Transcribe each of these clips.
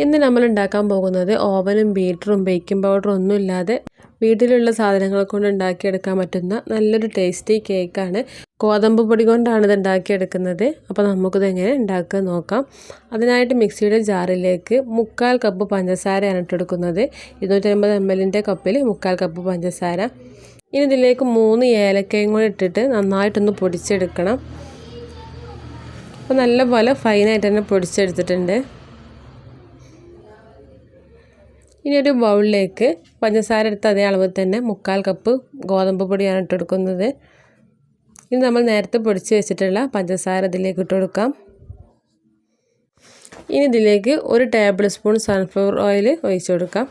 ഇന്ന് നമ്മൾ ഉണ്ടാക്കാൻ പോകുന്നത് ഓവനും ബീറ്ററും ബേക്കിംഗ് പൗഡറും ഒന്നുമില്ലാതെ വീട്ടിലുള്ള സാധനങ്ങൾ കൊണ്ട് ഉണ്ടാക്കിയെടുക്കാൻ പറ്റുന്ന നല്ലൊരു ടേസ്റ്റി കേക്കാണ്. ഗോതമ്പ് പൊടി കൊണ്ടാണ് ഇത് ഉണ്ടാക്കിയെടുക്കുന്നത്. അപ്പോൾ നമുക്കിത് എങ്ങനെ ഉണ്ടാക്കുക നോക്കാം. അതിനായിട്ട് മിക്സിയുടെ ജാറിലേക്ക് 3/4 കപ്പ് പഞ്ചസാരയാണ് ഇട്ടെടുക്കുന്നത്. 250 ml കപ്പിൽ 3/4 കപ്പ് പഞ്ചസാര. ഇനി ഇതിലേക്ക് 3 ഏലക്കയും കൂടി ഇട്ടിട്ട് നന്നായിട്ടൊന്ന് പൊടിച്ചെടുക്കണം. അപ്പോൾ നല്ലപോലെ ഫൈനായിട്ട് തന്നെ പൊടിച്ചെടുത്തിട്ടുണ്ട്. ഇനി ഒരു ബൗളിലേക്ക് പഞ്ചസാര എടുത്ത അതേ അളവിൽ തന്നെ 3/4 കപ്പ് ഗോതമ്പ് പൊടിയാണ് ഇട്ടെടുക്കുന്നത്. ഇനി നമ്മൾ നേരത്തെ പൊടിച്ച് വെച്ചിട്ടുള്ള പഞ്ചസാര ഇതിലേക്ക് ഇട്ട് കൊടുക്കാം. ഇനി ഇതിലേക്ക് 1 ടേബിൾ സ്പൂൺ സൺഫ്ലവർ ഓയിൽ ഒഴിച്ചു കൊടുക്കാം.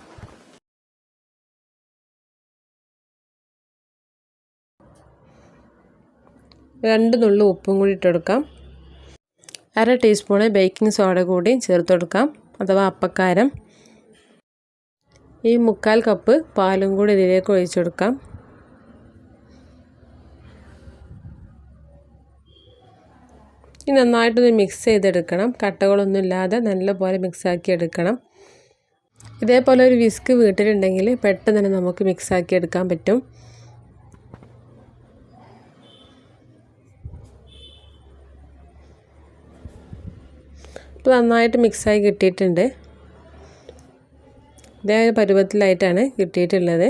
രണ്ട് നുള്ളു ഉപ്പും കൂടി ഇട്ട് കൊടുക്കാം. 1/2 ടീസ്പൂൺ ബേക്കിംഗ് സോഡ കൂടി ചേർത്ത് കൊടുക്കാം, അഥവാ അപ്പക്കാരം. ഈ 3/4 കപ്പ് പാലും കൂടി ഇതിലേക്ക് ഒഴിച്ചു കൊടുക്കാം. ഇനി നന്നായിട്ടൊന്ന് മിക്സ് ചെയ്തെടുക്കണം. കട്ടകളൊന്നും ഇല്ലാതെ നല്ലപോലെ മിക്സാക്കി എടുക്കണം. ഇതേപോലെ ഒരു വിസ്ക് വീട്ടിലുണ്ടെങ്കിൽ പെട്ടെന്ന് തന്നെ നമുക്ക് മിക്സാക്കി എടുക്കാൻ പറ്റും. ഇപ്പോൾ നന്നായിട്ട് മിക്സായി കിട്ടിയിട്ടുണ്ട്. ഇതേ പരുവത്തിലായിട്ടാണ് കിട്ടിയിട്ടുള്ളത്.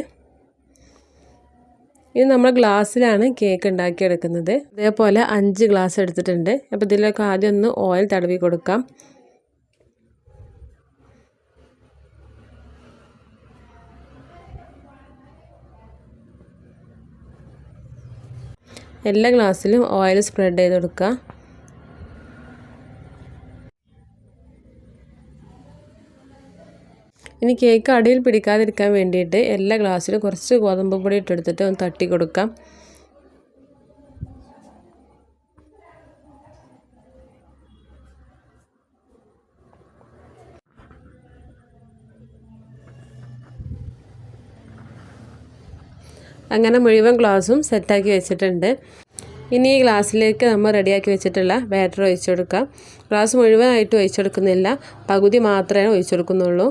ഇനി നമ്മൾ ഗ്ലാസ്സിലാണ് കേക്ക് ഉണ്ടാക്കിയെടുക്കുന്നത്. ഇതേപോലെ 5 ഗ്ലാസ് എടുത്തിട്ടുണ്ട്. അപ്പോൾ ഇതിലൊക്കെ ആദ്യം ഒന്ന് ഓയിൽ തടവി കൊടുക്കാം. എല്ലാ ഗ്ലാസ്സിലും ഓയിൽ സ്പ്രെഡ് ചെയ്ത് കൊടുക്കുക. ഇനി കേക്ക് അടിയിൽ പിടിക്കാതിരിക്കാൻ വേണ്ടിയിട്ട് എല്ലാ ഗ്ലാസ്സിലും കുറച്ച് ഗോതമ്പ് പൊടി ഇട്ടെടുത്തിട്ട് ഒന്ന് തട്ടി കൊടുക്കാം. അങ്ങനെ മുഴുവൻ ഗ്ലാസും സെറ്റാക്കി വെച്ചിട്ടുണ്ട്. ഇനി ഈ ഗ്ലാസ്സിലേക്ക് നമ്മൾ റെഡിയാക്കി വെച്ചിട്ടുള്ള ബാറ്റർ ഒഴിച്ചു കൊടുക്കാം. ഗ്ലാസ് മുഴുവനായിട്ട് ഒഴിച്ചെടുക്കുന്നില്ല, പകുതി മാത്രമേ ഒഴിച്ചെടുക്കുന്നുള്ളൂ.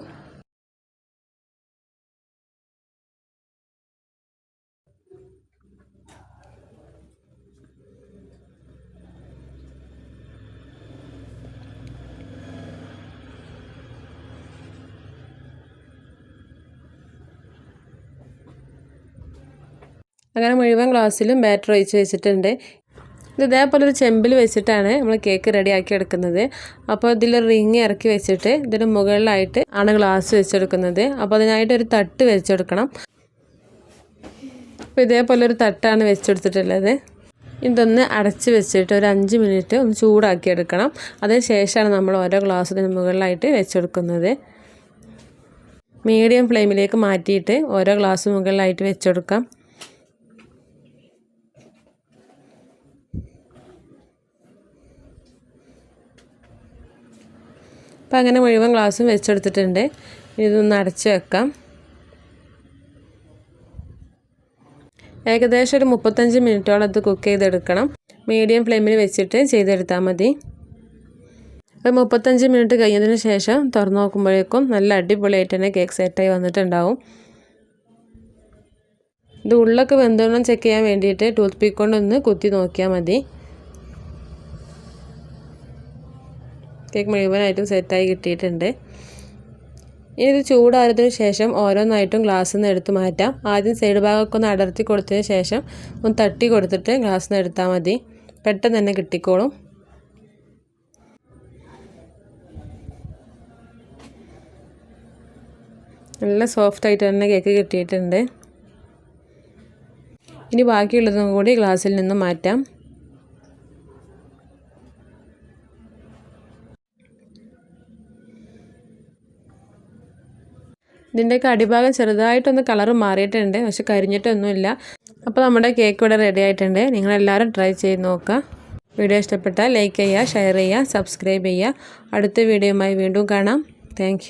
അങ്ങനെ മുഴുവൻ ഗ്ലാസ്സിലും ബാറ്റർ ഒഴിച്ച് വെച്ചിട്ടുണ്ട്. ഇത് ഇതേപോലെ ഒരു ചെമ്പിൽ വെച്ചിട്ടാണ് നമ്മൾ കേക്ക് റെഡിയാക്കി എടുക്കുന്നത്. അപ്പോൾ ഇതിലൊരു റിങ് ഇറക്കി വെച്ചിട്ട് ഇതിന് മുകളിലായിട്ട് ആണ് ഗ്ലാസ് വെച്ചെടുക്കുന്നത്. അപ്പോൾ അതിനായിട്ട് ഒരു തട്ട് വെച്ചെടുക്കണം. അപ്പോൾ ഇതേപോലെ ഒരു തട്ടാണ് വെച്ചെടുത്തിട്ടുള്ളത്. ഇതൊന്ന് അടച്ച് വെച്ചിട്ട് ഒരു 5 മിനിറ്റ് ഒന്ന് ചൂടാക്കി എടുക്കണം. അതിന് ശേഷമാണ് നമ്മൾ ഓരോ ഗ്ലാസ്സിന് മുകളിലായിട്ട് വെച്ചെടുക്കുന്നത്. മീഡിയം ഫ്ലെയിമിലേക്ക് മാറ്റിയിട്ട് ഓരോ ഗ്ലാസ് മുകളിലായിട്ട് വെച്ചെടുക്കാം. അപ്പോൾ അങ്ങനെ മുഴുവൻ ഗ്ലാസും വെച്ചെടുത്തിട്ടുണ്ട്. ഇതൊന്ന് അടച്ച് വെക്കാം. ഏകദേശം ഒരു 35 മിനിറ്റോളം അത് കുക്ക് ചെയ്തെടുക്കണം. മീഡിയം ഫ്ലെയിമിൽ വെച്ചിട്ട് ചെയ്തെടുത്താൽ മതി. ഒരു 35 മിനിറ്റ് കഴിഞ്ഞതിന് ശേഷം തുറന്ന് നോക്കുമ്പോഴേക്കും നല്ല അടിപൊളിയായിട്ട് തന്നെ കേക്ക് സെറ്റായി വന്നിട്ടുണ്ടാവും. ഇത് ഉള്ളൊക്കെ വെന്തോണം ചെക്ക് ചെയ്യാൻ വേണ്ടിയിട്ട് ടൂത്ത് പിക്ക് കൊണ്ടൊന്ന് കുത്തി നോക്കിയാൽ മതി. കേക്ക് മുഴുവനായിട്ടും സെറ്റായി കിട്ടിയിട്ടുണ്ട്. ഇനി ഇത് ചൂടാറിയതിന് ശേഷം ഓരോന്നായിട്ടും ഗ്ലാസ്സിൽ നിന്ന് എടുത്ത് മാറ്റാം. ആദ്യം സൈഡ് ഭാഗമൊക്കെ ഒന്ന് അടർത്തി കൊടുത്തതിന് ശേഷം ഒന്ന് തട്ടി കൊടുത്തിട്ട് ഗ്ലാസ്സിൽ നിന്ന് എടുത്താൽ മതി. പെട്ടെന്ന് തന്നെ കിട്ടിക്കോളും. നല്ല സോഫ്റ്റായിട്ട് തന്നെ കേക്ക് കിട്ടിയിട്ടുണ്ട്. ഇനി ബാക്കിയുള്ളതും കൂടി ഗ്ലാസ്സിൽ നിന്ന് മാറ്റാം. ഇതിൻ്റെയൊക്കെ അടിഭാഗം ചെറുതായിട്ടൊന്ന് കളറ് മാറിയിട്ടുണ്ട്, പക്ഷെ കരിഞ്ഞിട്ടൊന്നുമില്ല. അപ്പോൾ നമ്മുടെ കേക്ക് ഇവിടെ റെഡി ആയിട്ടുണ്ട്. നിങ്ങളെല്ലാവരും ട്രൈ ചെയ്ത് നോക്കുക. വീഡിയോ ഇഷ്ടപ്പെട്ടാൽ ലൈക്ക് ചെയ്യുക, ഷെയർ ചെയ്യുക, സബ്സ്ക്രൈബ് ചെയ്യുക. അടുത്ത വീഡിയോയുമായി വീണ്ടും കാണാം. താങ്ക്